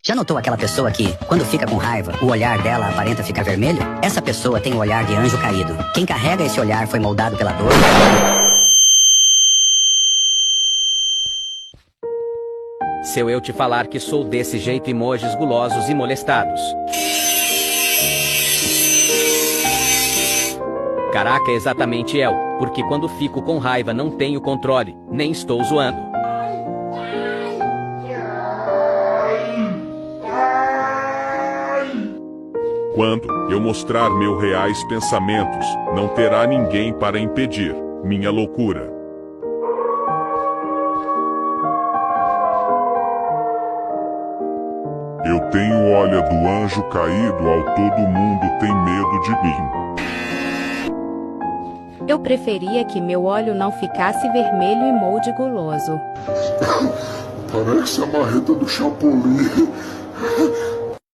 Já notou aquela pessoa que, quando fica com raiva, o olhar dela aparenta ficar vermelho? Essa pessoa tem o olhar de anjo caído. Quem carrega esse olhar foi moldado pela dor. Se eu te falar que sou desse jeito, emojis gulosos e molestados. Caraca, exatamente eu, porque quando fico com raiva não tenho controle, nem estou zoando. Quando eu mostrar meus reais pensamentos, não terá ninguém para impedir minha loucura. Eu tenho olho do anjo caído, ao todo mundo tem medo de mim. Eu preferia que meu olho não ficasse vermelho e molde guloso. Parece a marreta do Chapolin.